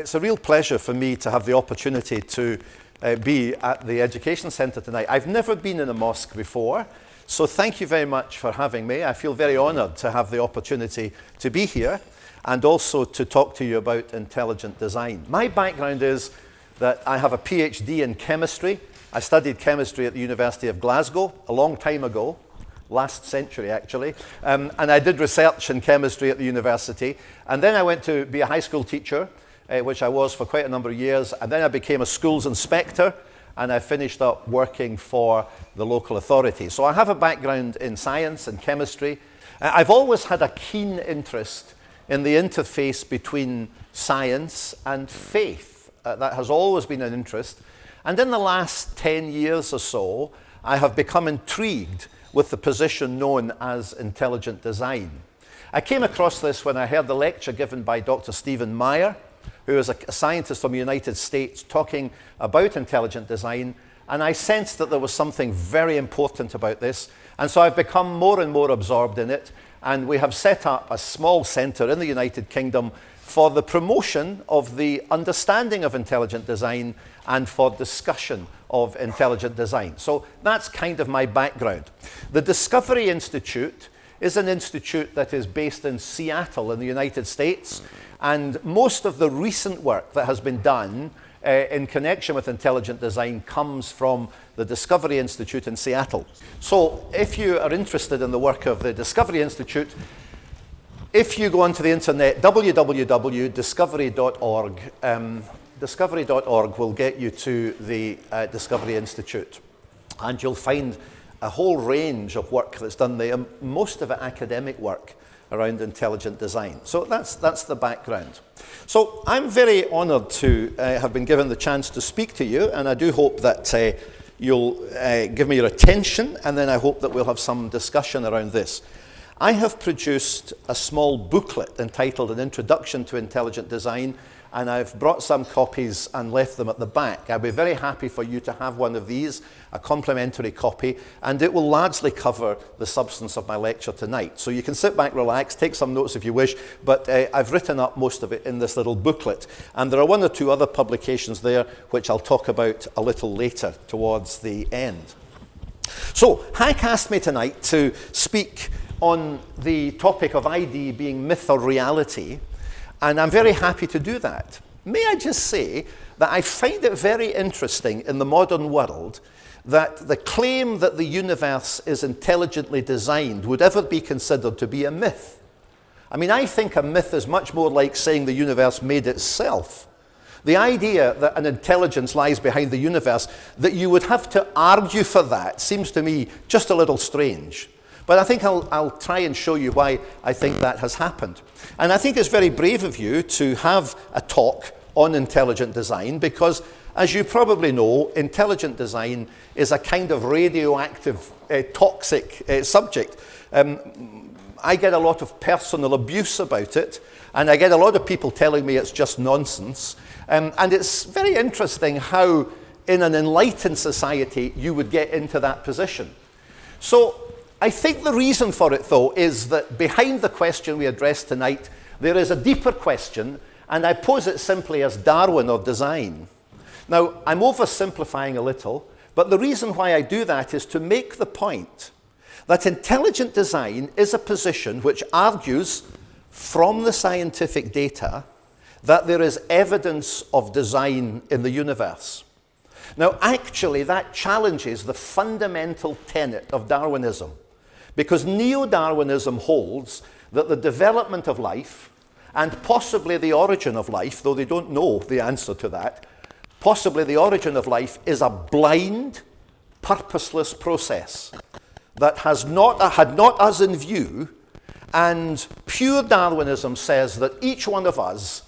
It's a real pleasure for me to have the opportunity to be at the Education Centre tonight. I've never been in a mosque before, so thank you very much for having me. I feel very honoured to have the opportunity to be here and also to talk to you about intelligent design. My background is that I have a PhD in chemistry. I studied chemistry at the University of Glasgow a long time ago, last century actually, and I did research in chemistry at the university, and then I went to be a high school teacher, which I was for quite a number of years, and then I became a schools inspector, and I finished up working for the local authority. So I have a background in science and chemistry. I've always had a keen interest in the interface between science and faith. That has always been an interest, and in the last 10 years or so, I have become intrigued with the position known as intelligent design. I came across this when I heard the lecture given by Dr. Stephen Meyer, who is a scientist from the United States talking about intelligent design, and I sensed that there was something very important about this, and so I've become more and more absorbed in it, and we have set up a small centre in the United Kingdom for the promotion of the understanding of intelligent design and for discussion of intelligent design. So that's kind of my background. The Discovery Institute is an institute that is based in Seattle in the United States, and most of the recent work that has been done in connection with intelligent design comes from the Discovery Institute in Seattle. So if you are interested in the work of the Discovery Institute, if you go onto the internet, www.discovery.org, discovery.org will get you to the Discovery Institute, and you'll find a whole range of work that's done there, most of it academic work around intelligent design. So that's the background. So I'm very honoured to have been given the chance to speak to you, and I do hope that you'll give me your attention, and then I hope that we'll have some discussion around this. I have produced a small booklet entitled An Introduction to Intelligent Design, and I've brought some copies and left them at the back. I'd be very happy for you to have one of these, a complimentary copy, and it will largely cover the substance of my lecture tonight. So you can sit back, relax, take some notes if you wish, but I've written up most of it in this little booklet. And there are one or two other publications there which I'll talk about a little later towards the end. So Hank asked me tonight to speak on the topic of ID being myth or reality, and I'm very happy to do that. May I just say that I find it very interesting in the modern world that the claim that the universe is intelligently designed would ever be considered to be a myth. I mean, I think a myth is much more like saying the universe made itself. The idea that an intelligence lies behind the universe, that you would have to argue for that, seems to me just a little strange. But I think I'll try and show you why I think that has happened. And I think it's very brave of you to have a talk on intelligent design because, as you probably know, intelligent design is a kind of radioactive, toxic subject. I get a lot of personal abuse about it, and I get a lot of people telling me it's just nonsense. And it's very interesting how, in an enlightened society, you would get into that position. So I think the reason for it, though, is that behind the question we address tonight, there is a deeper question, and I pose it simply as Darwin or design. Now, I'm oversimplifying a little, but the reason why I do that is to make the point that intelligent design is a position which argues from the scientific data that there is evidence of design in the universe. Now, actually, that challenges the fundamental tenet of Darwinism, because neo-Darwinism holds that the development of life, and possibly the origin of life, though they don't know the answer to that, possibly the origin of life is a blind, purposeless process that had not us in view, and pure Darwinism says that each one of us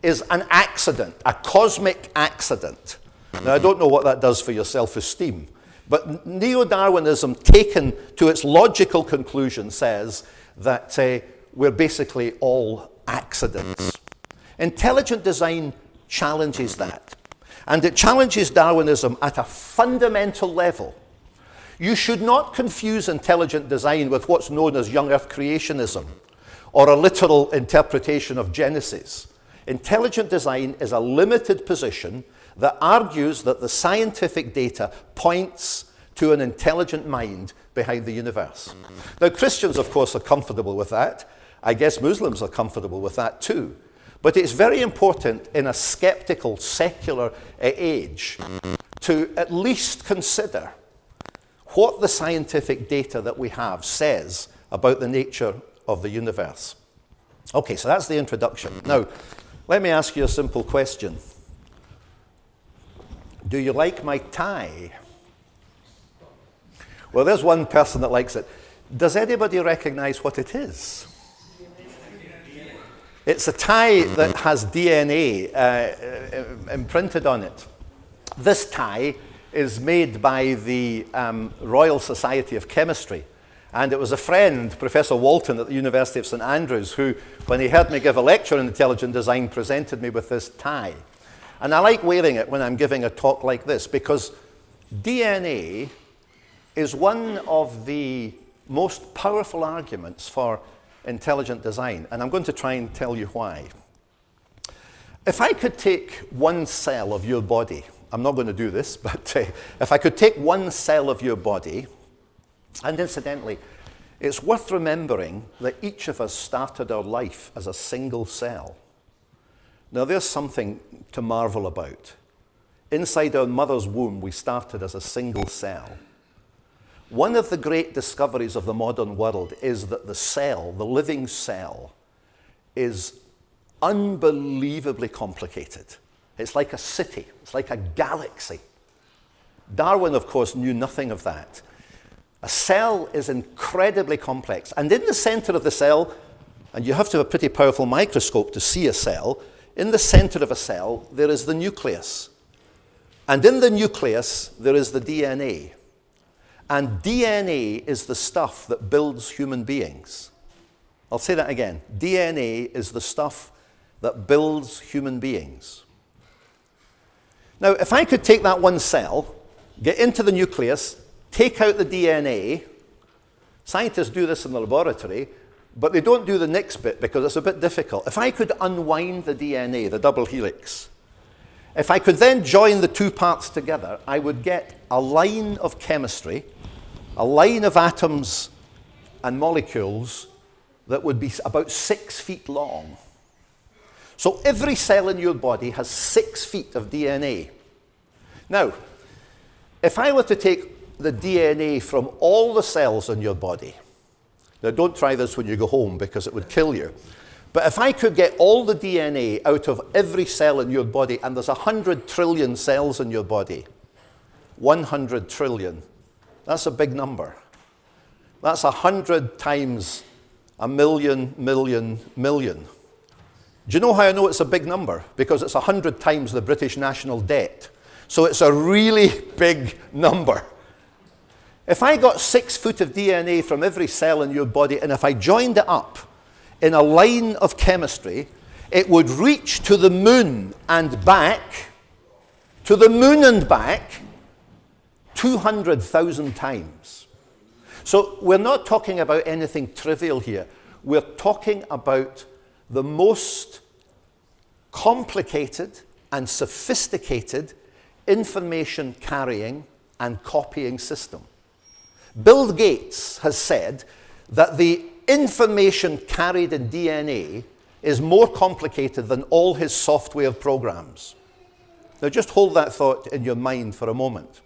is an accident, a cosmic accident. Now, I don't know what that does for your self-esteem, but neo-Darwinism, taken to its logical conclusion, says that we're basically all accidents. Intelligent design challenges that, and it challenges Darwinism at a fundamental level. You should not confuse intelligent design with what's known as young earth creationism, or a literal interpretation of Genesis. Intelligent design is a limited position that argues that the scientific data points to an intelligent mind behind the universe. Now, Christians, of course, are comfortable with that. I guess Muslims are comfortable with that too. But it's very important in a skeptical, secular age to at least consider what the scientific data that we have says about the nature of the universe. Okay, so that's the introduction. Now, let me ask you a simple question. Do you like my tie? Well, there's one person that likes it. Does anybody recognize what it is? It's a tie that has DNA imprinted on it. This tie is made by the Royal Society of Chemistry. And it was a friend, Professor Walton at the University of St Andrews, who, when he heard me give a lecture on intelligent design, presented me with this tie. And I like wearing it when I'm giving a talk like this, because DNA is one of the most powerful arguments for intelligent design, and I'm going to try and tell you why. If I could take one cell of your body, I'm not going to do this, but if I could take one cell of your body, and incidentally, it's worth remembering that each of us started our life as a single cell. Now, there's something to marvel about. Inside our mother's womb, we started as a single cell. One of the great discoveries of the modern world is that the cell, the living cell, is unbelievably complicated. It's like a city. It's like a galaxy. Darwin, of course, knew nothing of that. A cell is incredibly complex. And in the center of the cell, and you have to have a pretty powerful microscope to see a cell, in the center of a cell, there is the nucleus. And in the nucleus, there is the DNA. And DNA is the stuff that builds human beings. I'll say that again. DNA is the stuff that builds human beings. Now, if I could take that one cell, get into the nucleus, take out the DNA, scientists do this in the laboratory, but they don't do the next bit because it's a bit difficult. If I could unwind the DNA, the double helix, if I could then join the two parts together, I would get a line of chemistry, a line of atoms and molecules that would be about 6 feet long. So every cell in your body has 6 feet of DNA. Now, if I were to take the DNA from all the cells in your body, now don't try this when you go home because it would kill you, but if I could get all the DNA out of every cell in your body, and there's 100 trillion cells in your body, 100 trillion, that's a big number. That's 100 times a million, million, million. Do you know how I know it's a big number? Because it's 100 times the British national debt. So it's a really big number. If I got 6 foot of DNA from every cell in your body, and if I joined it up in a line of chemistry, it would reach to the moon and back, 200,000 times. So we're not talking about anything trivial here. We're talking about the most complicated and sophisticated information carrying and copying system. Bill Gates has said that the information carried in DNA is more complicated than all his software programs. Now just hold that thought in your mind for a moment.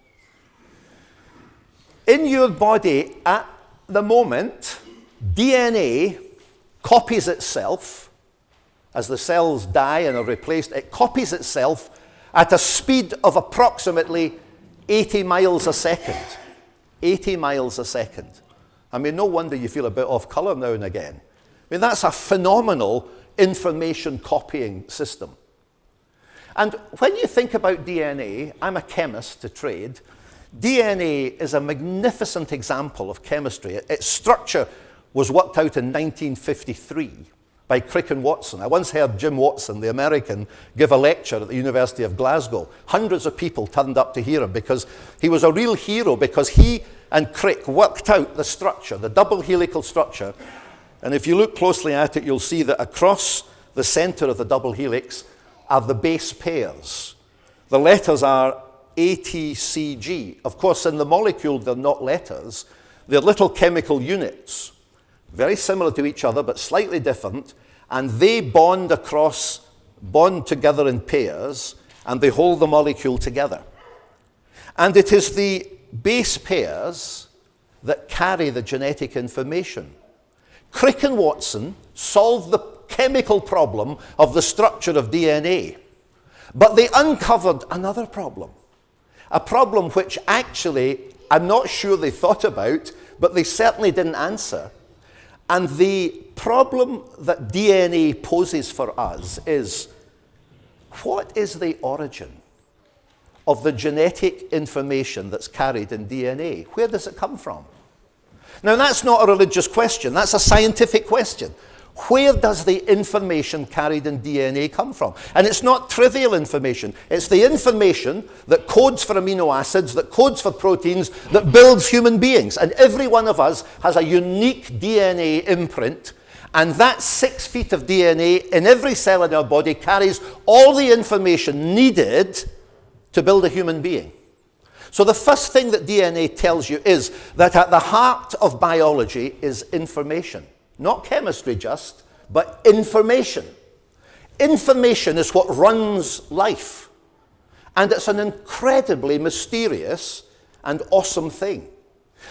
In your body at the moment, DNA copies itself as the cells die and are replaced. It copies itself at a speed of approximately 80 miles a second. 80 miles a second. I mean, no wonder you feel a bit off color now and again. I mean, that's a phenomenal information copying system. And when you think about DNA, I'm a chemist to trade. DNA is a magnificent example of chemistry. Its structure was worked out in 1953 by Crick and Watson. I once heard Jim Watson, the American, give a lecture at the University of Glasgow. Hundreds of people turned up to hear him because he was a real hero, because he and Crick worked out the structure, the double helical structure. And if you look closely at it, you'll see that across the center of the double helix, are the base pairs. The letters are A, T, C, G. Of course, in the molecule, they're not letters. They're little chemical units, very similar to each other, but slightly different, and they bond together in pairs, and they hold the molecule together. And it is the base pairs that carry the genetic information. Crick and Watson solved the chemical problem of the structure of DNA, but they uncovered another problem. A problem which actually, I'm not sure they thought about, but they certainly didn't answer. And the problem that DNA poses for us is, what is the origin of the genetic information that's carried in DNA? Where does it come from? Now, that's not a religious question, that's a scientific question. Where does the information carried in DNA come from? And it's not trivial information. It's the information that codes for amino acids, that codes for proteins, that builds human beings. And every one of us has a unique DNA imprint. And that 6 feet of DNA in every cell in our body carries all the information needed to build a human being. So the first thing that DNA tells you is that at the heart of biology is information. Not chemistry just, but information. Information is what runs life. And it's an incredibly mysterious and awesome thing.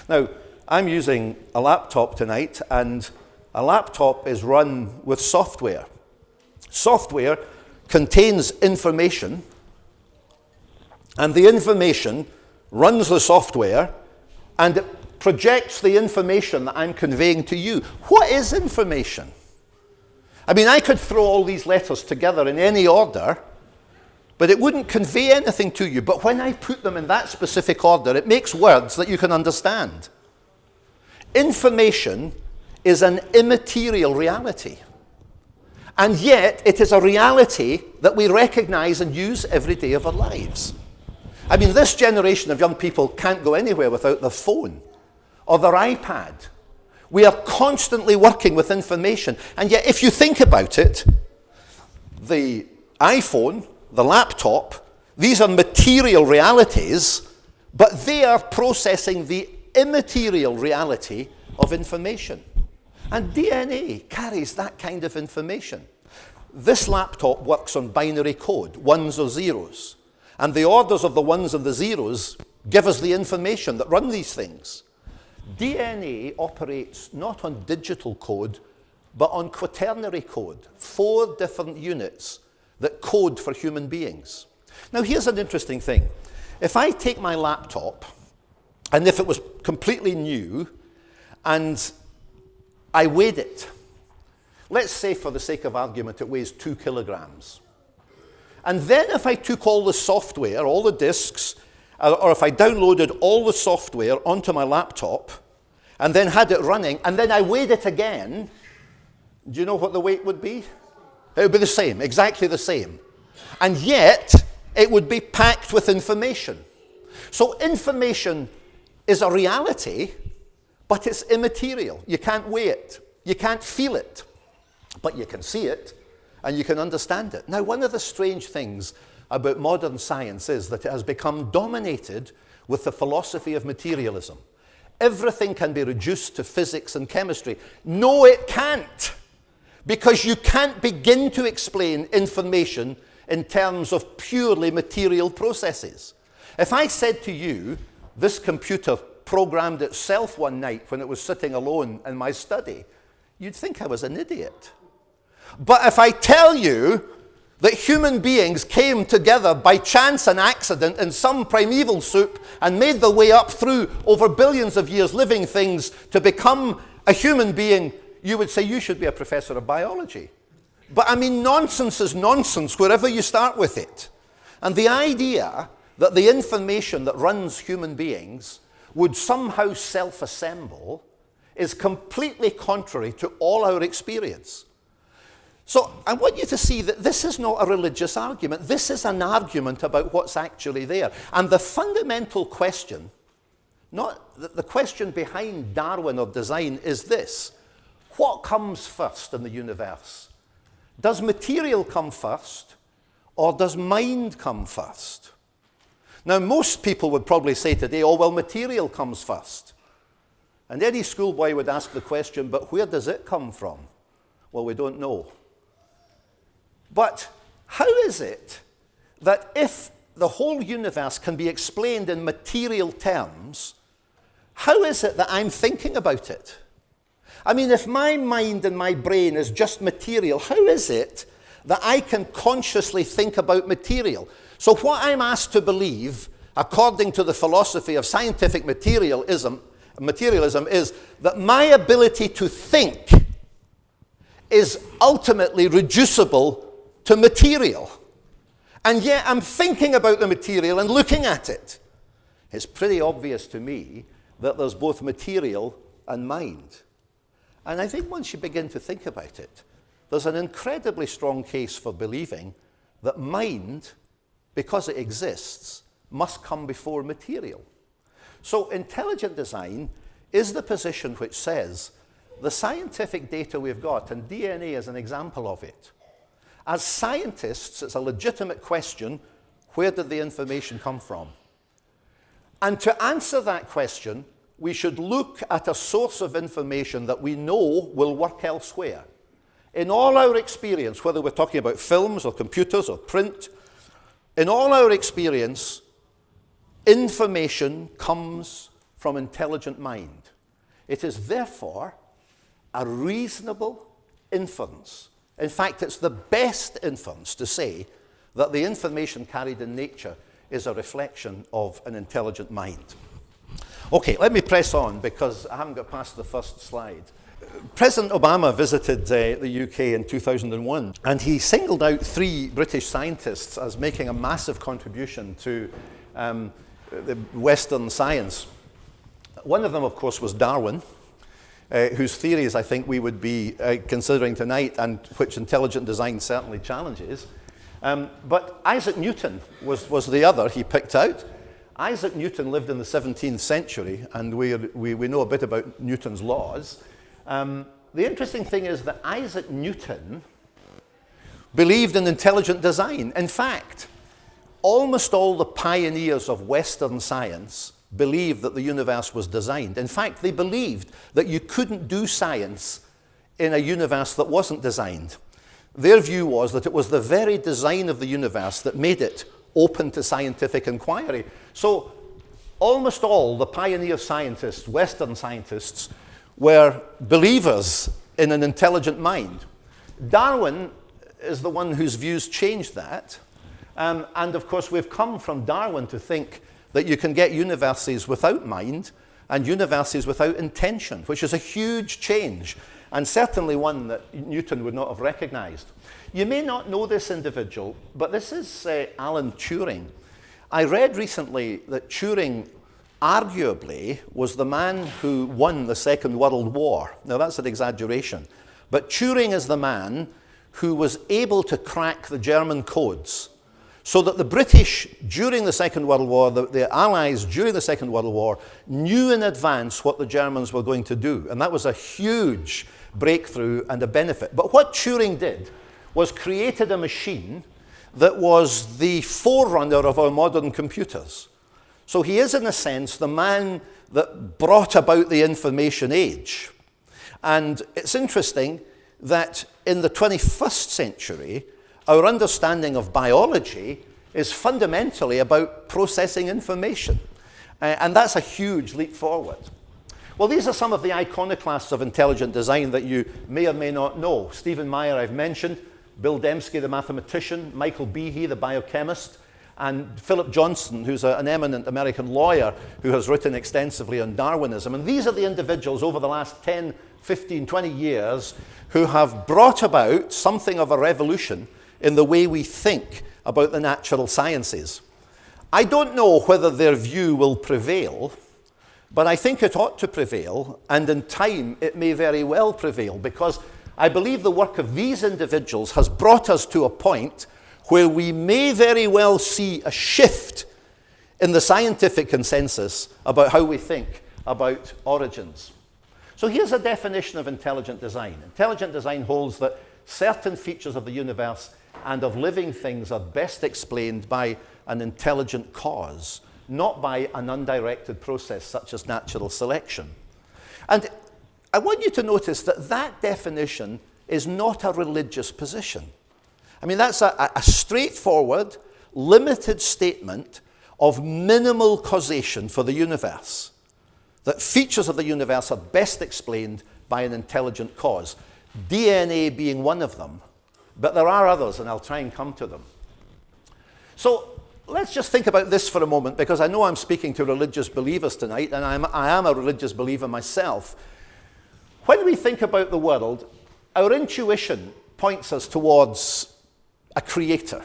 Now, I'm using a laptop tonight, and a laptop is run with software. Software contains information, and the information runs the software, and it projects the information that I'm conveying to you. What is information? I mean, I could throw all these letters together in any order, but it wouldn't convey anything to you. But when I put them in that specific order, it makes words that you can understand. Information is an immaterial reality. And yet, it is a reality that we recognize and use every day of our lives. I mean, this generation of young people can't go anywhere without their phone or their iPad. We are constantly working with information. And yet, if you think about it, the iPhone, the laptop, these are material realities, but they are processing the immaterial reality of information. And DNA carries that kind of information. This laptop works on binary code, ones or zeros. And the orders of the ones and the zeros give us the information that run these things. DNA operates not on digital code, but on quaternary code, 4 different units that code for human beings. Now, here's an interesting thing. If I take my laptop, and if it was completely new, and I weighed it, let's say for the sake of argument it weighs 2 kilograms. And then if I took all the software, all the disks, or if I downloaded all the software onto my laptop and then had it running, and then I weighed it again, do you know what the weight would be? It would be the same, exactly the same. And yet, it would be packed with information. So information is a reality, but it's immaterial. You can't weigh it. You can't feel it. But you can see it, and you can understand it. Now, one of the strange things about modern science is that it has become dominated with the philosophy of materialism. Everything can be reduced to physics and chemistry. No, it can't. Because you can't begin to explain information in terms of purely material processes. If I said to you, this computer programmed itself one night when it was sitting alone in my study, you'd think I was an idiot. But if I tell you that human beings came together by chance and accident in some primeval soup and made their way up through over billions of years living things to become a human being, you would say you should be a professor of biology. But I mean, nonsense is nonsense wherever you start with it. And the idea that the information that runs human beings would somehow self-assemble is completely contrary to all our experience. So I want you to see that this is not a religious argument. This is an argument about what's actually there. And the fundamental question, not the question behind Darwin or design, is this: what comes first in the universe? Does material come first, or does mind come first? Now, most people would probably say today, oh, well, material comes first. And any schoolboy would ask the question, but where does it come from? Well, we don't know. But how is it that if the whole universe can be explained in material terms, how is it that I'm thinking about it? I mean, if my mind and my brain is just material, how is it that I can consciously think about material? So what I'm asked to believe, according to the philosophy of scientific materialism is that my ability to think is ultimately reducible to material. And yet I'm thinking about the material and looking at it. It's pretty obvious to me that there's both material and mind. And I think once you begin to think about it, there's an incredibly strong case for believing that mind, because it exists, must come before material. So intelligent design is the position which says the scientific data we've got, and DNA is an example of it. As scientists, it's a legitimate question, where did the information come from? And to answer that question, we should look at a source of information that we know will work elsewhere. In all our experience, whether we're talking about films or computers or print, in all our experience, information comes from intelligent mind. It is therefore a reasonable inference. In fact, it's the best inference to say that the information carried in nature is a reflection of an intelligent mind. Okay, let me press on because I haven't got past the first slide. President Obama visited the UK in 2001, and he singled out 3 British scientists as making a massive contribution to the Western science. One of them, of course, was Darwin, whose theories I think we would be considering tonight, and which intelligent design certainly challenges. But Isaac Newton was the other he picked out. Isaac Newton lived in the 17th century, and we know a bit about Newton's laws. The interesting thing is that Isaac Newton believed in intelligent design. In fact, almost all the pioneers of Western science believed that the universe was designed. In fact, they believed that you couldn't do science in a universe that wasn't designed. Their view was that it was the very design of the universe that made it open to scientific inquiry. So almost all the pioneer scientists, Western scientists, were believers in an intelligent mind. Darwin is the one whose views changed that. And of course, we've come from Darwin to think that you can get universes without mind and universes without intention, which is a huge change, and certainly one that Newton would not have recognized. You may not know this individual, but this is Alan Turing. I read recently that Turing arguably was the man who won the Second World War. Now that's an exaggeration, but Turing is the man who was able to crack the German codes, so that the British during the Second World War, the Allies during the Second World War, knew in advance what the Germans were going to do. And that was a huge breakthrough and a benefit. But what Turing did was created a machine that was the forerunner of our modern computers. So he is, in a sense, the man that brought about the information age. And it's interesting that in the 21st century, our understanding of biology is fundamentally about processing information. And that's a huge leap forward. Well, these are some of the iconoclasts of intelligent design that you may or may not know. Stephen Meyer, I've mentioned. Bill Dembski, the mathematician. Michael Behe, the biochemist. And Philip Johnson, who's an eminent American lawyer who has written extensively on Darwinism. And these are the individuals over the last 10, 15, 20 years who have brought about something of a revolution in the way we think about the natural sciences. I don't know whether their view will prevail, but I think it ought to prevail, and in time it may very well prevail, because I believe the work of these individuals has brought us to a point where we may very well see a shift in the scientific consensus about how we think about origins. So here's a definition of intelligent design. Intelligent design holds that certain features of the universe and of living things are best explained by an intelligent cause, not by an undirected process such as natural selection. And I want you to notice that that definition is not a religious position. I mean, that's a straightforward, limited statement of minimal causation for the universe, that features of the universe are best explained by an intelligent cause, DNA being one of them, but there are others, and I'll try and come to them. So let's just think about this for a moment, because I know I'm speaking to religious believers tonight, and I am a religious believer myself. When we think about the world, our intuition points us towards a creator.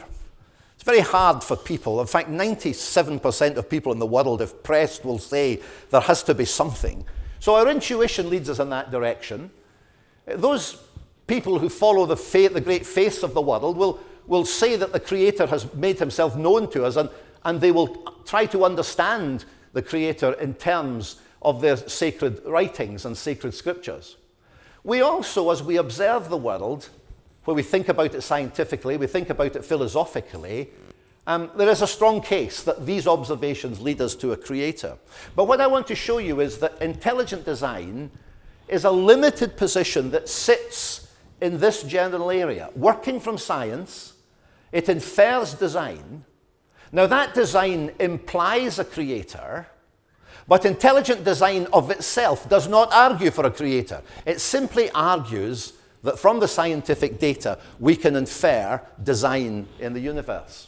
It's very hard for people. In fact, 97% of people in the world, if pressed, will say there has to be something. So our intuition leads us in that direction. Those people who follow the great face of the world will say that the Creator has made himself known to us, and they will try to understand the Creator in terms of their sacred writings and sacred scriptures. We also, as we observe the world, where we think about it scientifically, we think about it philosophically, there is a strong case that these observations lead us to a creator. But what I want to show you is that intelligent design is a limited position that sits in this general area. Working from science, it infers design. Now that design implies a creator, but intelligent design of itself does not argue for a creator. It simply argues that from the scientific data, we can infer design in the universe.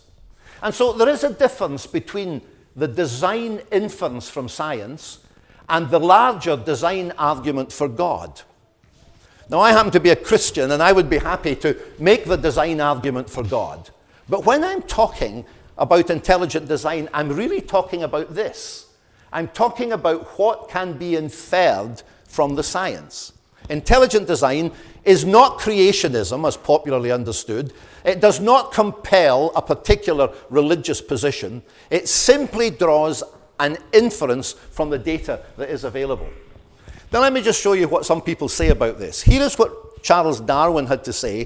And so there is a difference between the design inference from science and the larger design argument for God. Now, I happen to be a Christian, and I would be happy to make the design argument for God. But when I'm talking about intelligent design, I'm really talking about this. I'm talking about what can be inferred from the science. Intelligent design is not creationism, as popularly understood. It does not compel a particular religious position. It simply draws an inference from the data that is available. Now let me just show you what some people say about this. Here is what Charles Darwin had to say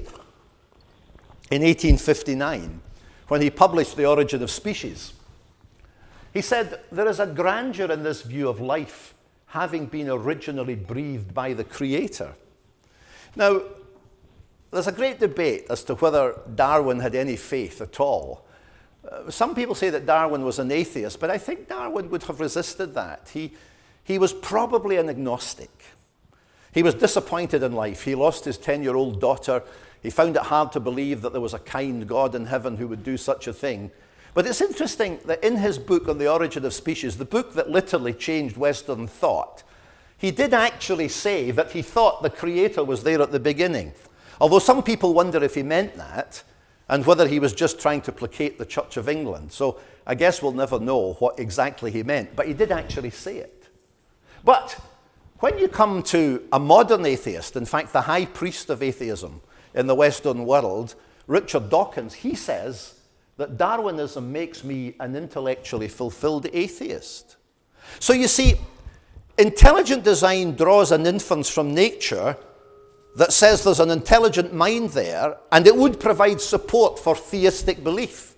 in 1859 when he published The Origin of Species. He said, "There is a grandeur in this view of life having been originally breathed by the Creator." Now, there's a great debate as to whether Darwin had any faith at all. Some people say that Darwin was an atheist, but I think Darwin would have resisted that. He was probably an agnostic. He was disappointed in life. He lost his 10-year-old daughter. He found it hard to believe that there was a kind God in heaven who would do such a thing. But it's interesting that in his book on the origin of species, the book that literally changed Western thought, he did actually say that he thought the Creator was there at the beginning. Although some people wonder if he meant that, and whether he was just trying to placate the Church of England. So I guess we'll never know what exactly he meant, but he did actually say it. But when you come to a modern atheist, in fact the high priest of atheism in the Western world, Richard Dawkins, he says that Darwinism makes me an intellectually fulfilled atheist. So you see, intelligent design draws an inference from nature that says there's an intelligent mind there, and it would provide support for theistic belief.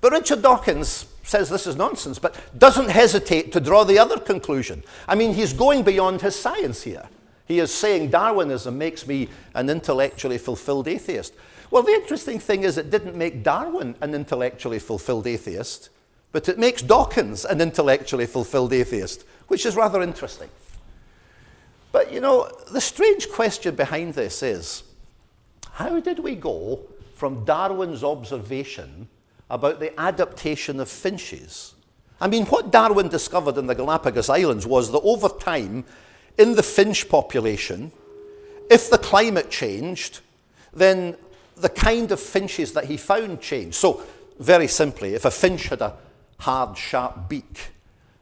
But Richard Dawkins says this is nonsense, but doesn't hesitate to draw the other conclusion. I mean, he's going beyond his science here. He is saying Darwinism makes me an intellectually fulfilled atheist. Well, the interesting thing is it didn't make Darwin an intellectually fulfilled atheist, but it makes Dawkins an intellectually fulfilled atheist, which is rather interesting. But you know, the strange question behind this is, how did we go from Darwin's observation about the adaptation of finches? I mean, what Darwin discovered in the Galapagos Islands was that over time, in the finch population, if the climate changed, then the kind of finches that he found changed. So, very simply, if a finch had a hard, sharp beak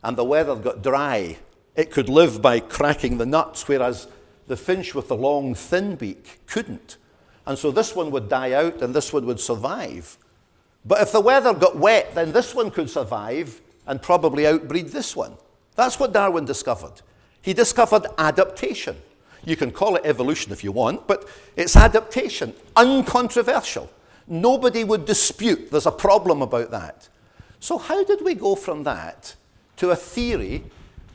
and the weather got dry, it could live by cracking the nuts, whereas the finch with the long, thin beak couldn't. And so this one would die out and this one would survive. But if the weather got wet, then this one could survive and probably outbreed this one. That's what Darwin discovered. He discovered adaptation. You can call it evolution if you want, but it's adaptation, uncontroversial. Nobody would dispute there's a problem about that. So how did we go from that to a theory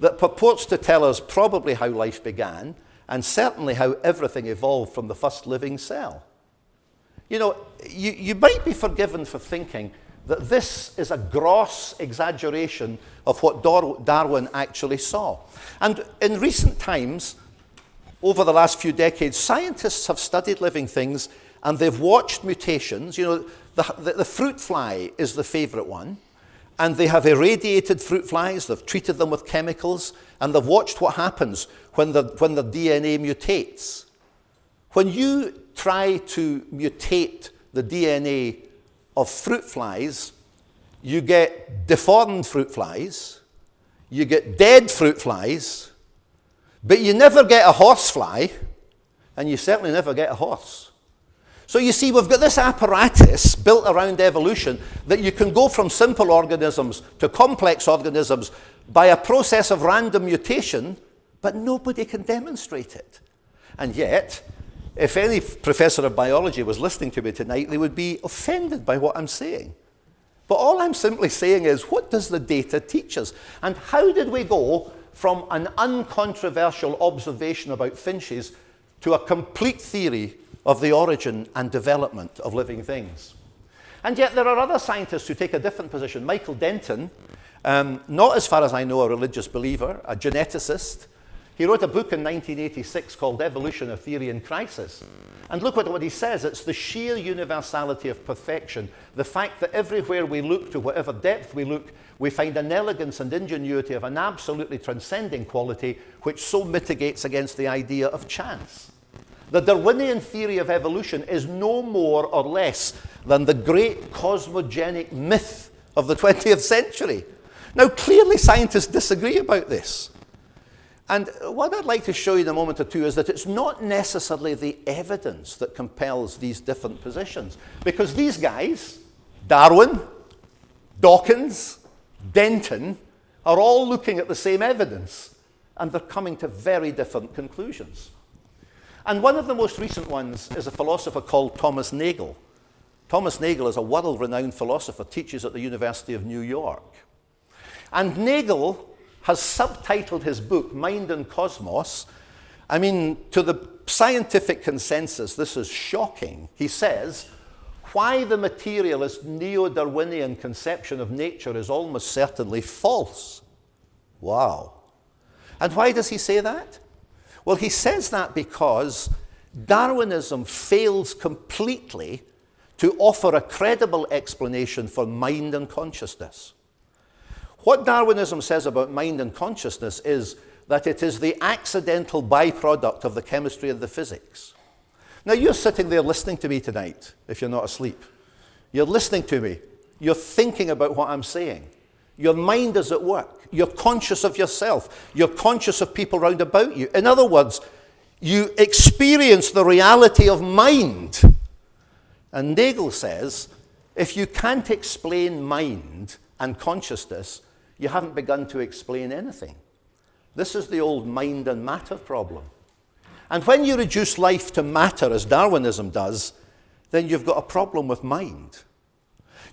that purports to tell us probably how life began and certainly how everything evolved from the first living cell? You know, you might be forgiven for thinking that this is a gross exaggeration of what Darwin actually saw. And in recent times, over the last few decades, scientists have studied living things and they've watched mutations. You know, the fruit fly is the favorite one. And they have irradiated fruit flies, they've treated them with chemicals, and they've watched what happens when the DNA mutates. When you try to mutate the DNA of fruit flies, you get deformed fruit flies, you get dead fruit flies, but you never get a horse fly, and you certainly never get a horse. So you see, we've got this apparatus built around evolution that you can go from simple organisms to complex organisms by a process of random mutation, but nobody can demonstrate it. And yet, if any professor of biology was listening to me tonight, they would be offended by what I'm saying. But all I'm simply saying is, what does the data teach us? And how did we go from an uncontroversial observation about finches to a complete theory of the origin and development of living things? And yet there are other scientists who take a different position. Michael Denton, not as far as I know a religious believer, a geneticist. He wrote a book in 1986 called Evolution, a Theory in Crisis. And look at what he says. It's the sheer universality of perfection, the fact that everywhere we look, to whatever depth we look, we find an elegance and ingenuity of an absolutely transcending quality which so mitigates against the idea of chance. The Darwinian theory of evolution is no more or less than the great cosmogenic myth of the 20th century. Now, clearly scientists disagree about this. And what I'd like to show you in a moment or two is that it's not necessarily the evidence that compels these different positions. Because these guys, Darwin, Dawkins, Denton, are all looking at the same evidence, and they're coming to very different conclusions. And one of the most recent ones is a philosopher called Thomas Nagel. Thomas Nagel is a world-renowned philosopher, teaches at the University of New York. And Nagel has subtitled his book, Mind and Cosmos. I mean, to the scientific consensus, this is shocking. He says, why the materialist neo-Darwinian conception of nature is almost certainly false. Wow. And why does he say that? Well, he says that because Darwinism fails completely to offer a credible explanation for mind and consciousness. What Darwinism says about mind and consciousness is that it is the accidental byproduct of the chemistry and the physics. Now, you're sitting there listening to me tonight, if you're not asleep. You're listening to me. You're thinking about what I'm saying. Your mind is at work. You're conscious of yourself. You're conscious of people round about you. In other words, you experience the reality of mind. And Nagel says, if you can't explain mind and consciousness, you haven't begun to explain anything. This is the old mind and matter problem. And when you reduce life to matter, as Darwinism does, then you've got a problem with mind.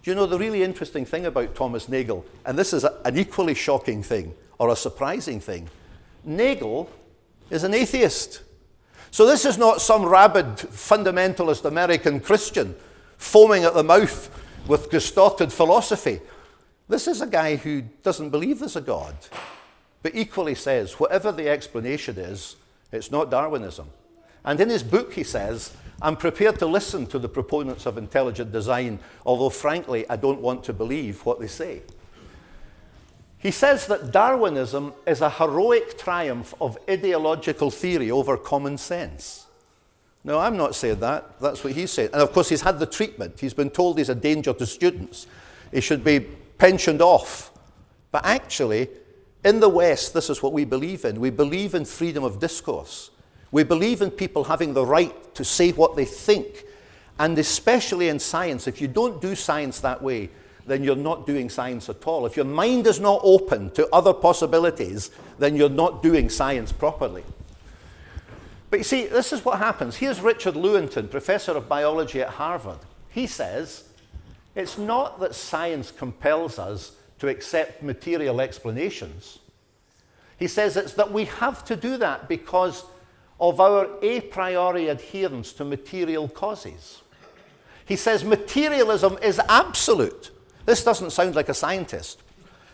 Do you know the really interesting thing about Thomas Nagel, and this is an equally shocking thing, or a surprising thing, Nagel is an atheist. So this is not some rabid fundamentalist American Christian foaming at the mouth with distorted philosophy. This is a guy who doesn't believe there's a God, but equally says whatever the explanation is, it's not Darwinism. And in his book he says, I'm prepared to listen to the proponents of intelligent design, although frankly I don't want to believe what they say. He says that Darwinism is a heroic triumph of ideological theory over common sense. No, I'm not saying that. That's what he's saying. And of course he's had the treatment. He's been told he's a danger to students. He should be pensioned off. But actually, in the West, this is what we believe in. We believe in freedom of discourse. We believe in people having the right to say what they think. And especially in science, if you don't do science that way, then you're not doing science at all. If your mind is not open to other possibilities, then you're not doing science properly. But you see, this is what happens. Here's Richard Lewontin, professor of biology at Harvard. He says, it's not that science compels us to accept material explanations. He says it's that we have to do that because of our a priori adherence to material causes. He says materialism is absolute. This doesn't sound like a scientist.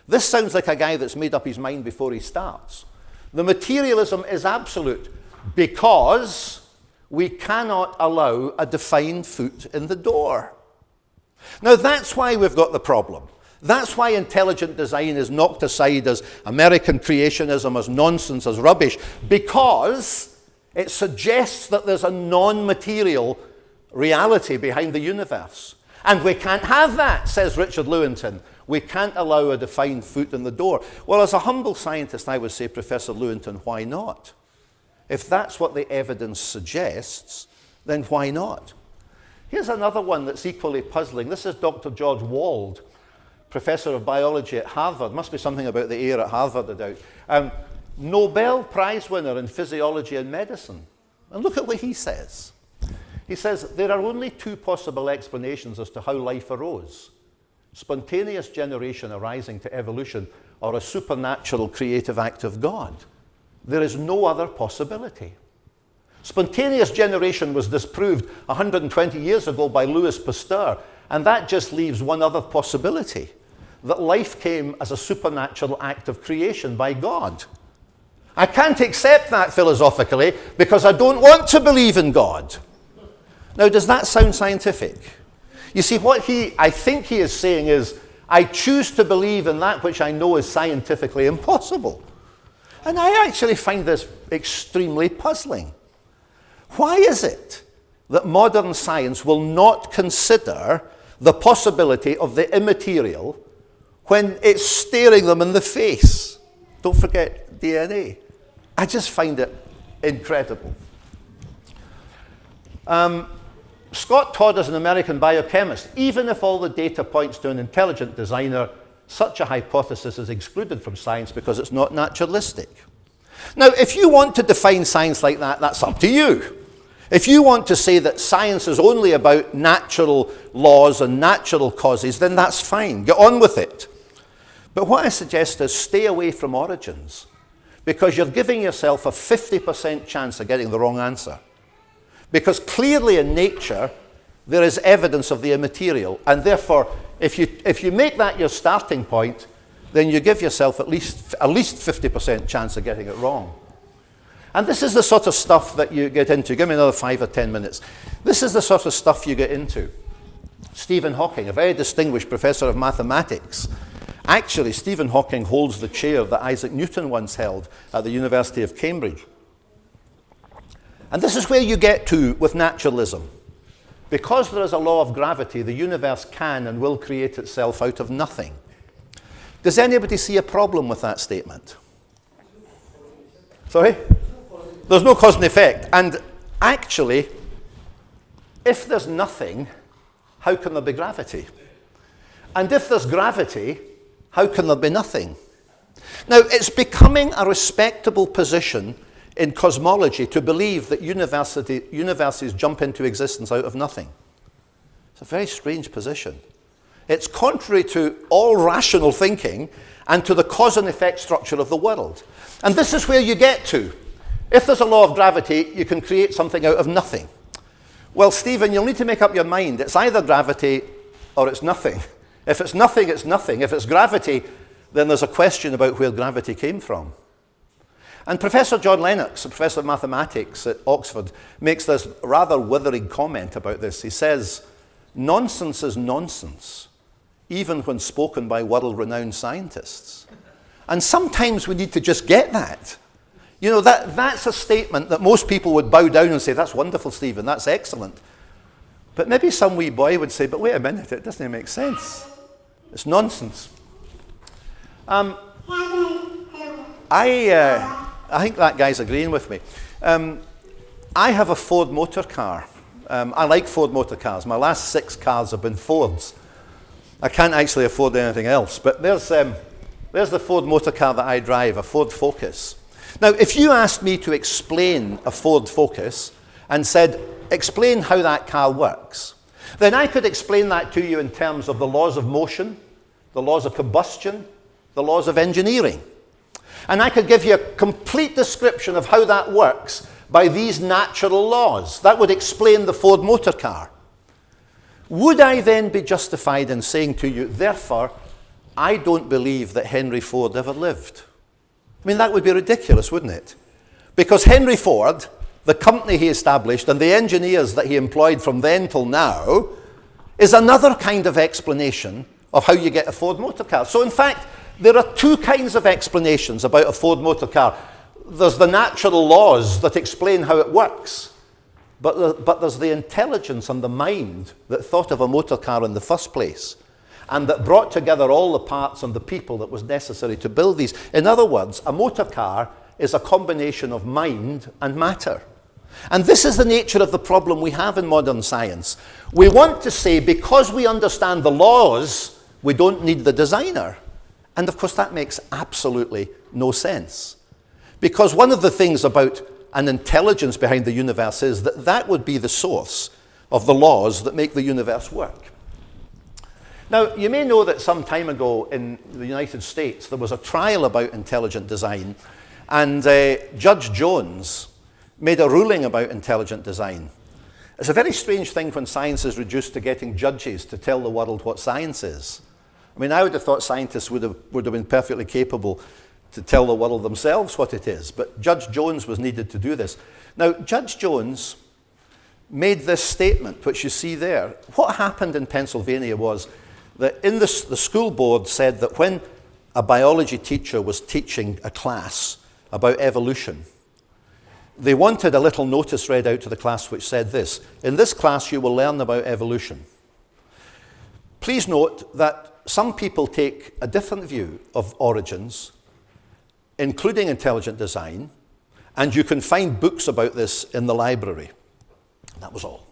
This sounds like a guy that's made up his mind before he starts. The materialism is absolute because we cannot allow a defined foot in the door. Now that's why we've got the problem. That's why intelligent design is knocked aside as American creationism, as nonsense, as rubbish, because it suggests that there's a non-material reality behind the universe. And we can't have that, says Richard Lewontin. We can't allow a defined foot in the door. Well, as a humble scientist, I would say, Professor Lewontin, why not? If that's what the evidence suggests, then why not? Here's another one that's equally puzzling. This is Dr. George Wald, professor of biology at Harvard. Must be something about the air at Harvard, I doubt. Nobel Prize winner in physiology and medicine. And look at what he says. He says, there are only two possible explanations as to how life arose. Spontaneous generation arising to evolution, or a supernatural creative act of God. There is no other possibility. Spontaneous generation was disproved 120 years ago by Louis Pasteur, and that just leaves one other possibility, that life came as a supernatural act of creation by God. I can't accept that philosophically because I don't want to believe in God. Now, does that sound scientific? You see, what I think he is saying is, I choose to believe in that which I know is scientifically impossible. And I actually find this extremely puzzling. Why is it that modern science will not consider the possibility of the immaterial when it's staring them in the face? Don't forget DNA. I just find it incredible. Scott Todd is an American biochemist. Even if all the data points to an intelligent designer, such a hypothesis is excluded from science because it's not naturalistic. Now, if you want to define science like that, that's up to you. If you want to say that science is only about natural laws and natural causes, then that's fine. Get on with it. But what I suggest is stay away from origins, because you're giving yourself a 50% chance of getting the wrong answer. Because clearly in nature, there is evidence of the immaterial. And therefore, if you make that your starting point, then you give yourself at least 50% chance of getting it wrong. And this is the sort of stuff that you get into. Give me another 5 or 10 minutes. This is the sort of stuff you get into. Stephen Hawking, a very distinguished professor of mathematics. Actually, Stephen Hawking holds the chair that Isaac Newton once held at the University of Cambridge. And this is where you get to with naturalism. Because there is a law of gravity, the universe can and will create itself out of nothing. Does anybody see a problem with that statement? Sorry? There's no cause and effect. And actually, if there's nothing, how can there be gravity? And if there's gravity, how can there be nothing? Now, it's becoming a respectable position in cosmology to believe that universes jump into existence out of nothing. It's a very strange position. It's contrary to all rational thinking and to the cause and effect structure of the world. And this is where you get to. If there's a law of gravity, you can create something out of nothing. Well, Stephen, you'll need to make up your mind. It's either gravity or it's nothing. If it's nothing, it's nothing. If it's gravity, then there's a question about where gravity came from. And Professor John Lennox, a professor of mathematics at Oxford, makes this rather withering comment about this. He says, nonsense is nonsense, even when spoken by world-renowned scientists. And sometimes we need to just get that. You know, that's a statement that most people would bow down and say, that's wonderful, Stephen, that's excellent. But maybe some wee boy would say, but wait a minute, it doesn't make sense. It's nonsense. I think that guy's agreeing with me. I have a Ford motor car. I like Ford motor cars. My last 6 cars have been Fords. I can't actually afford anything else. But there's the Ford motor car that I drive, a Ford Focus. Now, if you asked me to explain a Ford Focus and said, explain how that car works, then I could explain that to you in terms of the laws of motion, the laws of combustion, the laws of engineering. And I could give you a complete description of how that works by these natural laws. That would explain the Ford motor car. Would I then be justified in saying to you, therefore, I don't believe that Henry Ford ever lived? I mean, that would be ridiculous, wouldn't it? Because Henry Ford, the company he established, and the engineers that he employed from then till now, is another kind of explanation of how you get a Ford motor car. So in fact, there are two kinds of explanations about a Ford motor car. There's the natural laws that explain how it works, but there's the intelligence and the mind that thought of a motor car in the first place, and that brought together all the parts and the people that was necessary to build these. In other words, a motor car is a combination of mind and matter. And this is the nature of the problem we have in modern science. We want to say, because we understand the laws, we don't need the designer. And of course, that makes absolutely no sense. Because one of the things about an intelligence behind the universe is that that would be the source of the laws that make the universe work. Now, you may know that some time ago in the United States, there was a trial about intelligent design, and Judge Jones made a ruling about intelligent design. It's a very strange thing when science is reduced to getting judges to tell the world what science is. I mean, I would have thought scientists would have been perfectly capable to tell the world themselves what it is, but Judge Jones was needed to do this. Now, Judge Jones made this statement, which you see there. What happened in Pennsylvania was that the school board said that when a biology teacher was teaching a class about evolution, they wanted a little notice read out to the class which said this: in this class you will learn about evolution. Please note that some people take a different view of origins, including intelligent design, and you can find books about this in the library. That was all.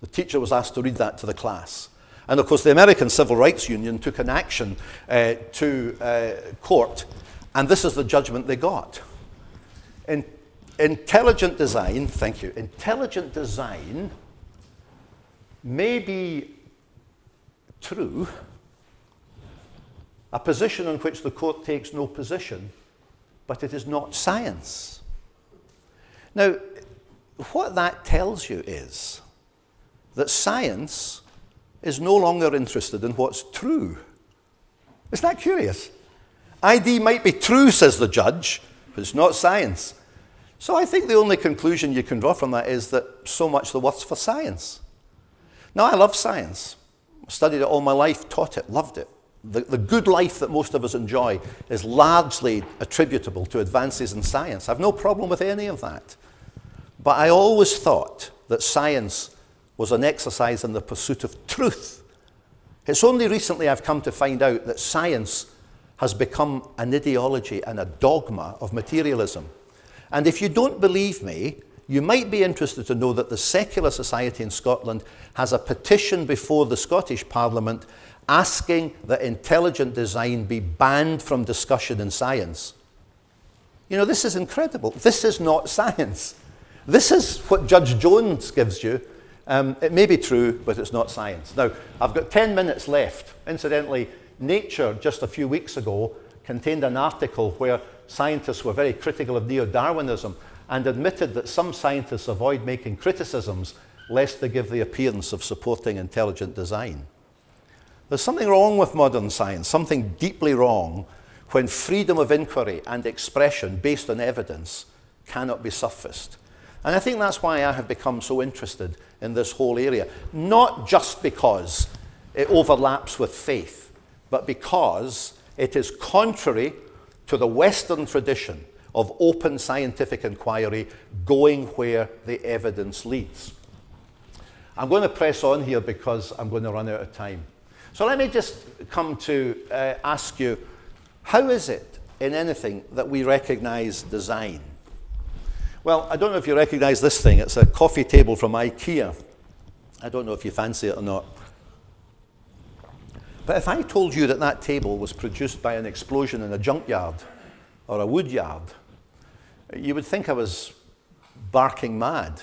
The teacher was asked to read that to the class. And of course, the American Civil Rights Union took an action to court, and this is the judgment they got. Intelligent design, thank you, intelligent design may be true, a position on which the court takes no position, but it is not science. Now, what that tells you is that science is no longer interested in what's true. Isn't that curious? ID might be true, says the judge, but it's not science. So I think the only conclusion you can draw from that is that so much the worse for science. Now, I love science. I studied it all my life, taught it, loved it. The good life that most of us enjoy is largely attributable to advances in science. I've no problem with any of that. But I always thought that science was an exercise in the pursuit of truth. It's only recently I've come to find out that science has become an ideology and a dogma of materialism. And if you don't believe me, you might be interested to know that the Secular Society in Scotland has a petition before the Scottish Parliament asking that intelligent design be banned from discussion in science. You know, this is incredible. This is not science. This is what Judge Jones gives you. It may be true, but it's not science. Now, I've got 10 minutes left. Incidentally, Nature, just a few weeks ago, contained an article where scientists were very critical of neo-Darwinism and admitted that some scientists avoid making criticisms lest they give the appearance of supporting intelligent design. There's something wrong with modern science, something deeply wrong, when freedom of inquiry and expression based on evidence cannot be surfaced. And I think that's why I have become so interested in this whole area, not just because it overlaps with faith, but because it is contrary to the Western tradition of open scientific inquiry going where the evidence leads. I'm going to press on here because I'm going to run out of time. So let me just come to ask you, how is it in anything that we recognize design? Well, I don't know if you recognize this thing. It's a coffee table from IKEA. I don't know if you fancy it or not. But if I told you that that table was produced by an explosion in a junkyard or a wood yard, you would think I was barking mad.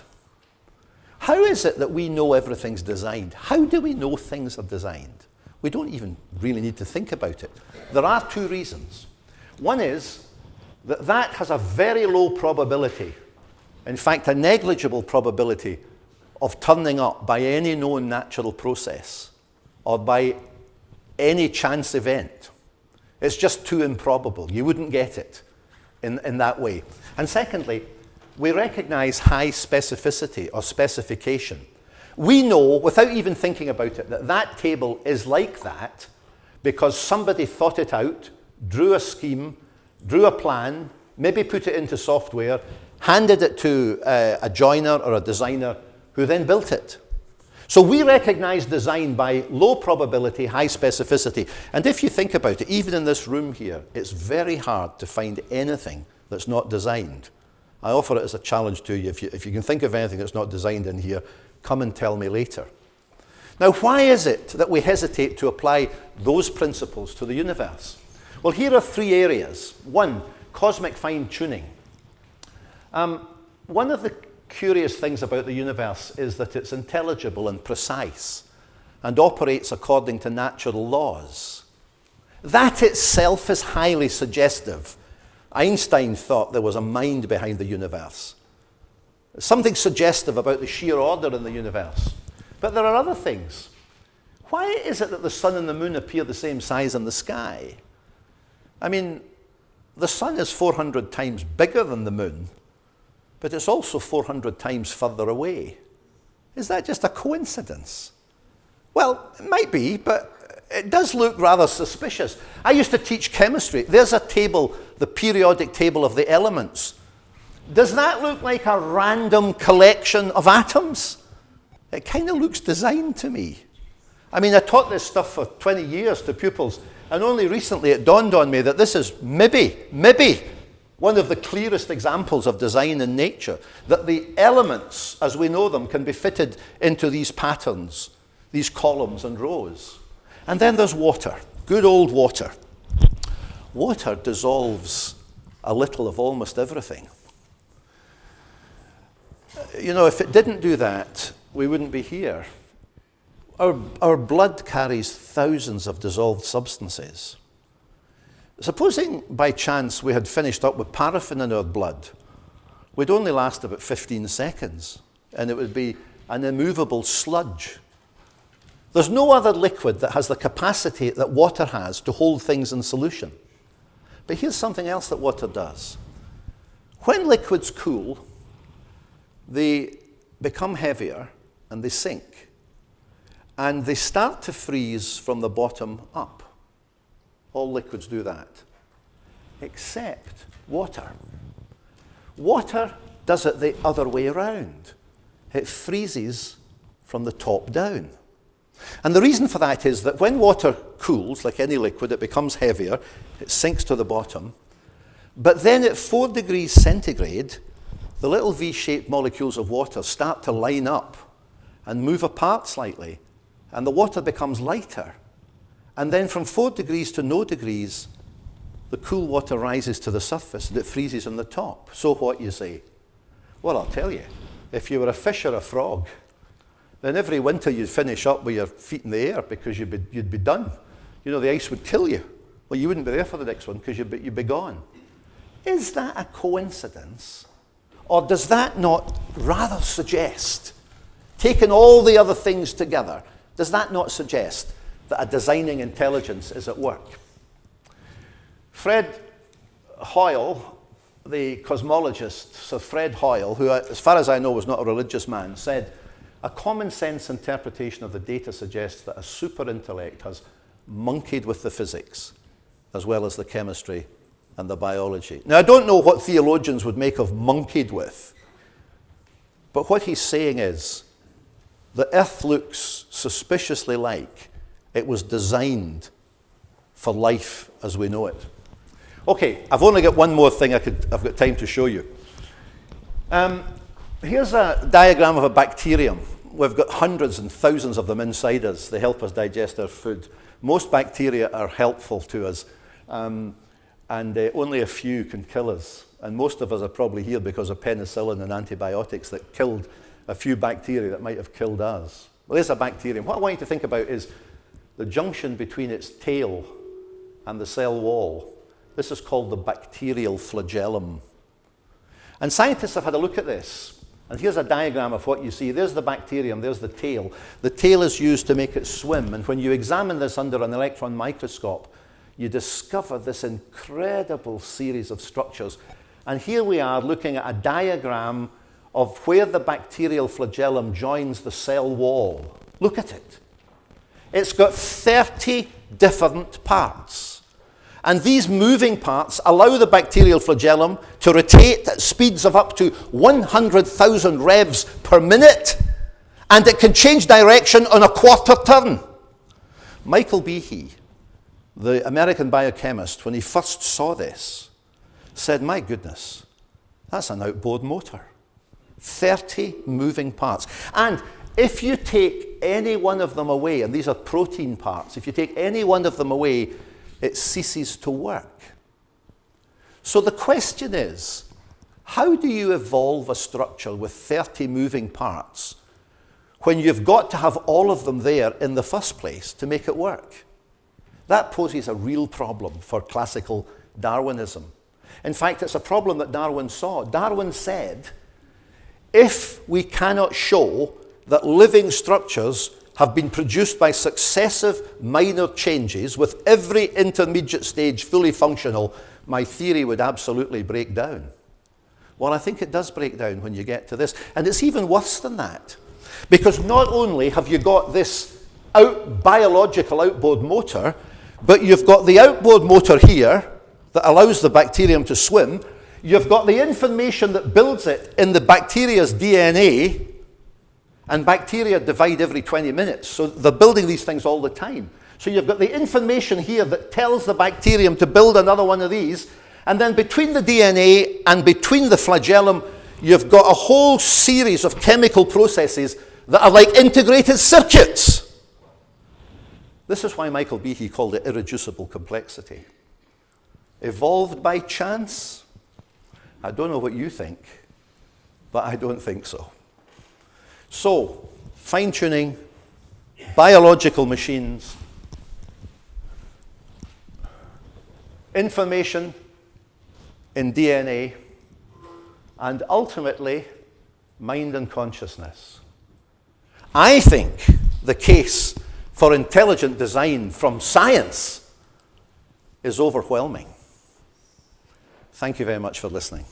How is it that we know everything's designed? How do we know things are designed? We don't even really need to think about it. There are two reasons. One is that that has a very low probability, in fact, a negligible probability of turning up by any known natural process or by any chance event. It's just too improbable. You wouldn't get it in that way. And secondly, we recognize high specificity or specification. We know, without even thinking about it, that that table is like that because somebody thought it out, drew a scheme, drew a plan, maybe put it into software, handed it to a joiner or a designer who then built it. So we recognize design by low probability, high specificity. And if you think about it, even in this room here, it's very hard to find anything that's not designed. I offer it as a challenge to you. If you can think of anything that's not designed in here, come and tell me later. Now, why is it that we hesitate to apply those principles to the universe? Well, here are three areas. One, cosmic fine-tuning. One of the curious things about the universe is that it's intelligible and precise and operates according to natural laws. That itself is highly suggestive. Einstein thought there was a mind behind the universe. Something suggestive about the sheer order in the universe. But there are other things. Why is it that the sun and the moon appear the same size in the sky? I mean, the sun is 400 times bigger than the moon, but it's also 400 times further away. Is that just a coincidence? Well, it might be, but it does look rather suspicious. I used to teach chemistry. There's a table, the periodic table of the elements. Does that look like a random collection of atoms? It kind of looks designed to me. I mean, I taught this stuff for 20 years to pupils, and only recently it dawned on me that this is maybe one of the clearest examples of design in nature, that the elements, as we know them, can be fitted into these patterns, these columns and rows. And then there's water, good old water. Water dissolves a little of almost everything. You know, if it didn't do that, we wouldn't be here. Our blood carries thousands of dissolved substances. Supposing by chance we had finished up with paraffin in our blood, we'd only last about 15 seconds, and it would be an immovable sludge. There's no other liquid that has the capacity that water has to hold things in solution. But here's something else that water does. When liquids cool, they become heavier and they sink. And they start to freeze from the bottom up. All liquids do that, except water. Water does it the other way around. It freezes from the top down. And the reason for that is that when water cools, like any liquid, it becomes heavier, it sinks to the bottom. But then at 4 degrees centigrade, the little V-shaped molecules of water start to line up and move apart slightly, and the water becomes lighter. And then from 4 degrees to no degrees, the cool water rises to the surface and it freezes on the top. So what, you say? Well, I'll tell you. If you were a fish or a frog, then every winter you'd finish up with your feet in the air because you'd be done. You know, the ice would kill you. Well, you wouldn't be there for the next one because you'd be gone. Is that a coincidence? Or does that not rather suggest, taking all the other things together, does that not suggest that a designing intelligence is at work? Fred Hoyle, the cosmologist, Sir Fred Hoyle, who, as far as I know, was not a religious man, said, a common sense interpretation of the data suggests that a super intellect has monkeyed with the physics as well as the chemistry and the biology. Now, I don't know what theologians would make of monkeyed with, but what he's saying is the Earth looks suspiciously like it was designed for life as we know it. Okay, I've only got one more thing I've got time to show you. Here's a diagram of a bacterium. We've got hundreds and thousands of them inside us. They help us digest our food. Most bacteria are helpful to us. and only a few can kill us. And most of us are probably here because of penicillin and antibiotics that killed a few bacteria that might have killed us. Well, there's a bacterium. What I want you to think about is the junction between its tail and the cell wall. This is called the bacterial flagellum. And scientists have had a look at this. And here's a diagram of what you see. There's the bacterium, there's the tail. The tail is used to make it swim. And when you examine this under an electron microscope, you discover this incredible series of structures. And here we are looking at a diagram of where the bacterial flagellum joins the cell wall. Look at it. It's got 30 different parts. And these moving parts allow the bacterial flagellum to rotate at speeds of up to 100,000 revs per minute. And it can change direction on a quarter turn. Michael Behe, the American biochemist, when he first saw this, said, my goodness, that's an outboard motor. 30 moving parts. And if you take any one of them away, and these are protein parts, if you take any one of them away, it ceases to work. So the question is, how do you evolve a structure with 30 moving parts when you've got to have all of them there in the first place to make it work? That poses a real problem for classical Darwinism. In fact, it's a problem that Darwin saw. Darwin said, if we cannot show that living structures have been produced by successive minor changes with every intermediate stage fully functional, my theory would absolutely break down. Well, I think it does break down when you get to this. And it's even worse than that. Because not only have you got this biological outboard motor, but you've got the outboard motor here that allows the bacterium to swim. You've got the information that builds it in the bacteria's DNA, and bacteria divide every 20 minutes, so they're building these things all the time. So you've got the information here that tells the bacterium to build another one of these, and then between the DNA and between the flagellum, you've got a whole series of chemical processes that are like integrated circuits. This is why Michael Behe called it irreducible complexity. Evolved by chance? I don't know what you think, but I don't think so. So, fine-tuning, biological machines, information in DNA, and ultimately, mind and consciousness. I think the case for intelligent design from science is overwhelming. Thank you very much for listening.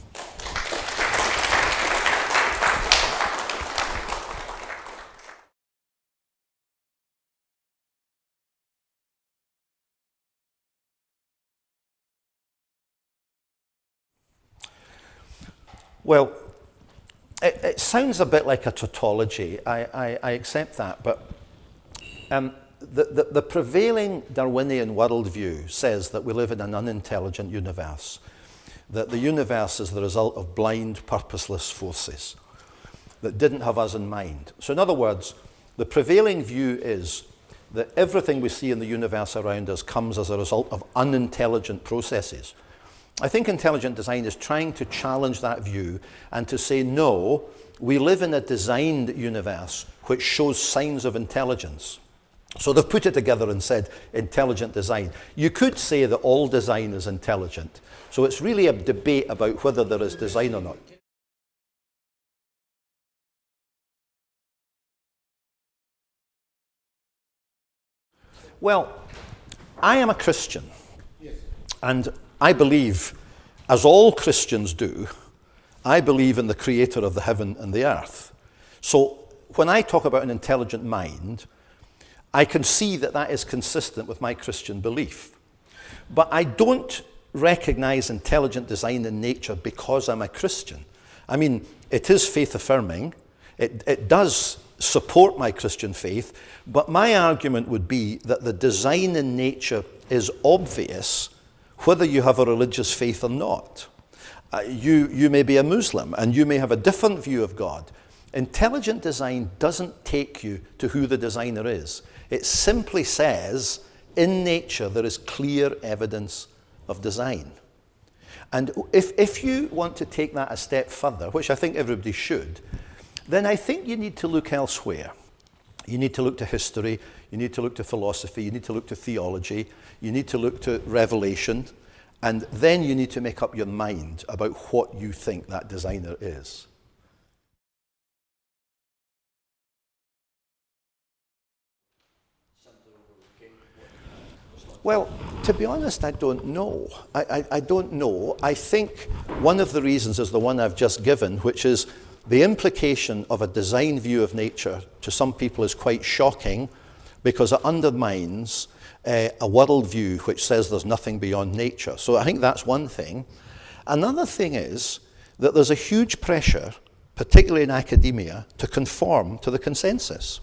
Well, it sounds a bit like a tautology. I accept that, but the prevailing Darwinian worldview says that we live in an unintelligent universe, that the universe is the result of blind, purposeless forces that didn't have us in mind. So in other words, the prevailing view is that everything we see in the universe around us comes as a result of unintelligent processes. I think intelligent design is trying to challenge that view and to say, no, we live in a designed universe which shows signs of intelligence. So they've put it together and said intelligent design. You could say that all design is intelligent. So it's really a debate about whether there is design or not. Well, I am a Christian. And I believe, as all Christians do, I believe in the creator of the heaven and the earth. So when I talk about an intelligent mind, I can see that that is consistent with my Christian belief. But I don't recognize intelligent design in nature because I'm a Christian. I mean, it is faith-affirming. It does support my Christian faith. But my argument would be that the design in nature is obvious whether you have a religious faith or not. You may be a Muslim and you may have a different view of God. Intelligent design doesn't take you to who the designer is. It simply says, in nature, there is clear evidence of design. And if you want to take that a step further, which I think everybody should, then I think you need to look elsewhere. You need to look to history, you need to look to philosophy, you need to look to theology, you need to look to revelation, and then you need to make up your mind about what you think that designer is. Well, to be honest, I don't know. I don't know. I think one of the reasons is the one I've just given, which is the implication of a design view of nature to some people is quite shocking because it undermines a worldview which says there's nothing beyond nature. So I think that's one thing. Another thing is that there's a huge pressure, particularly in academia, to conform to the consensus.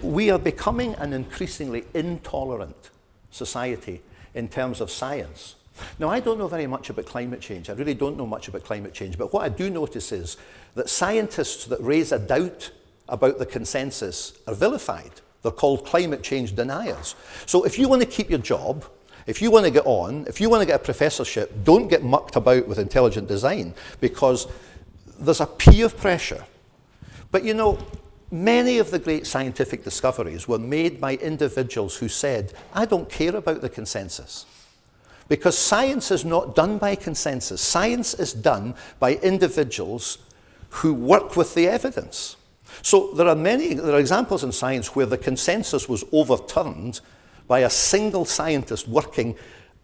We are becoming an increasingly intolerant society in terms of science. Now, I don't know very much about climate change. I really don't know much about climate change. But what I do notice is that scientists that raise a doubt about the consensus are vilified. They're called climate change deniers. So if you want to keep your job, if you want to get on, if you want to get a professorship, don't get mucked about with intelligent design because there's a peer pressure. But you know, many of the great scientific discoveries were made by individuals who said, I don't care about the consensus. Because science is not done by consensus. Science is done by individuals who work with the evidence. So there are examples in science where the consensus was overturned by a single scientist working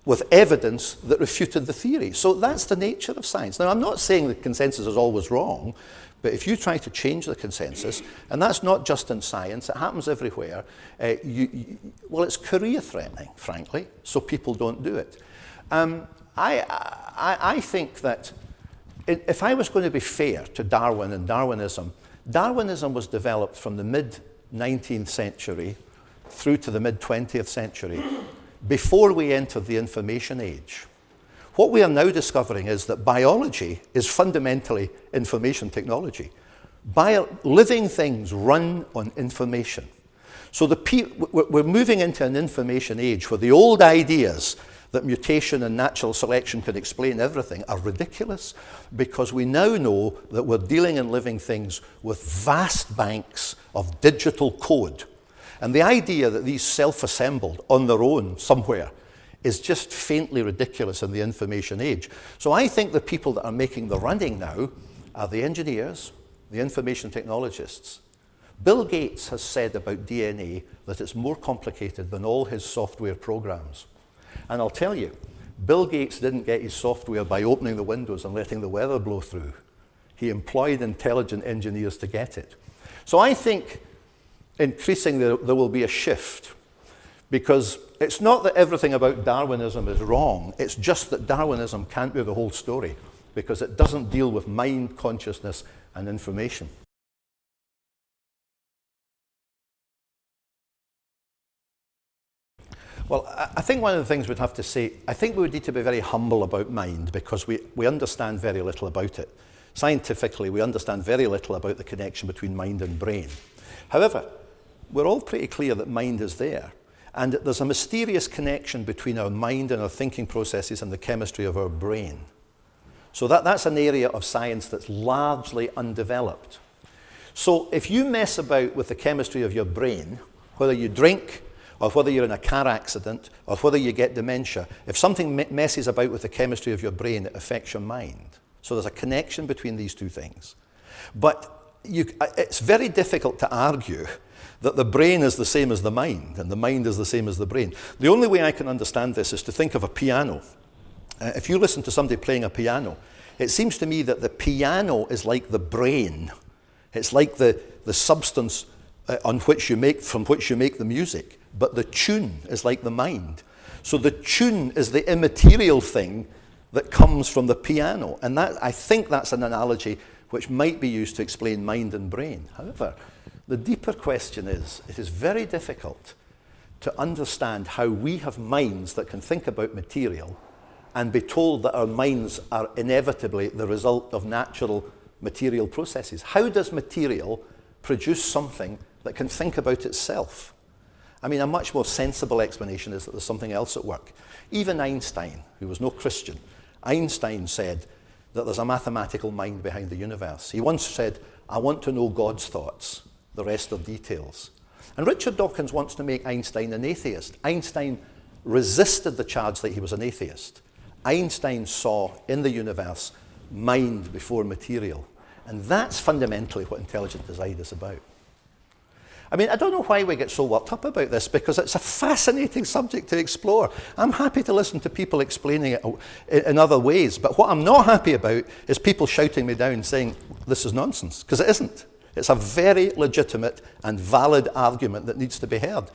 with evidence that refuted the theory. So that's the nature of science. Now, I'm not saying the consensus is always wrong, but if you try to change the consensus, and that's not just in science, it happens everywhere, well, it's career-threatening, frankly, so people don't do it. I think that if I was going to be fair to Darwin and Darwinism, Darwinism was developed from the mid-19th century through to the mid-20th century, before we entered the information age. What we are now discovering is that biology is fundamentally information technology. Living things run on information. So we're moving into an information age where the old ideas that mutation and natural selection can explain everything are ridiculous, because we now know that we're dealing in living things with vast banks of digital code. And the idea that these self-assembled on their own somewhere is just faintly ridiculous in the information age. So I think the people that are making the running now are the engineers, the information technologists. Bill Gates has said about DNA that it's more complicated than all his software programs. And I'll tell you, Bill Gates didn't get his software by opening the windows and letting the weather blow through. He employed intelligent engineers to get it. So I think increasingly there will be a shift, because it's not that everything about Darwinism is wrong, it's just that Darwinism can't be the whole story, because it doesn't deal with mind, consciousness, and information. Well, I think one of the things we'd have to say, I think we would need to be very humble about mind, because we understand very little about it. Scientifically, we understand very little about the connection between mind and brain. However, we're all pretty clear that mind is there. And there's a mysterious connection between our mind and our thinking processes and the chemistry of our brain. So that's an area of science that's largely undeveloped. So if you mess about with the chemistry of your brain, whether you drink, or whether you're in a car accident, or whether you get dementia, if something messes about with the chemistry of your brain, it affects your mind. So there's a connection between these two things. But it's very difficult to argue that the brain is the same as the mind, and the mind is the same as the brain. The only way I can understand this is to think of a piano. If you listen to somebody playing a piano, it seems to me that the piano is like the brain. It's like the substance from which you make the music, but the tune is like the mind. So the tune is the immaterial thing that comes from the piano, and I think that's an analogy which might be used to explain mind and brain. However, the deeper question is, it is very difficult to understand how we have minds that can think about material and be told that our minds are inevitably the result of natural material processes. How does material produce something that can think about itself? I mean, a much more sensible explanation is that there's something else at work. Even Einstein, who was no Christian, Einstein said that there's a mathematical mind behind the universe. He once said, I want to know God's thoughts, the rest are details. And Richard Dawkins wants to make Einstein an atheist. Einstein resisted the charge that he was an atheist. Einstein saw in the universe mind before material. And that's fundamentally what intelligent design is about. I mean, I don't know why we get so worked up about this, because it's a fascinating subject to explore. I'm happy to listen to people explaining it in other ways, but what I'm not happy about is people shouting me down saying this is nonsense, because it isn't. It's a very legitimate and valid argument that needs to be heard.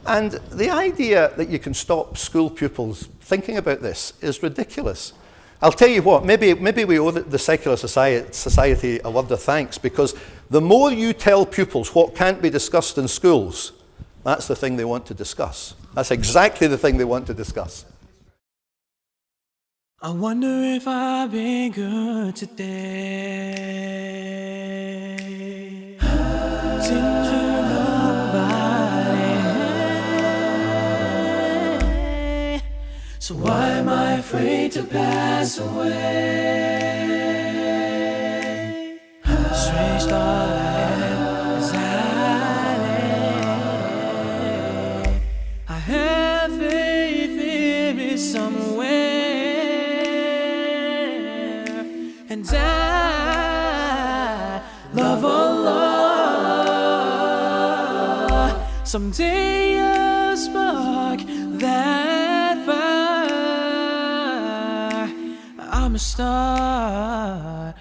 And the idea that you can stop school pupils thinking about this is ridiculous. I'll tell you what, maybe we owe the secular society a word of thanks, because the more you tell pupils what can't be discussed in schools, that's the thing they want to discuss. That's exactly the thing they want to discuss. I wonder if I've been good today. Didn't hurt nobody, so why am I afraid to pass away? Strange thought I had as I have faith there is somewhere, and I love Allah. Someday a spark that fire, I'm a star.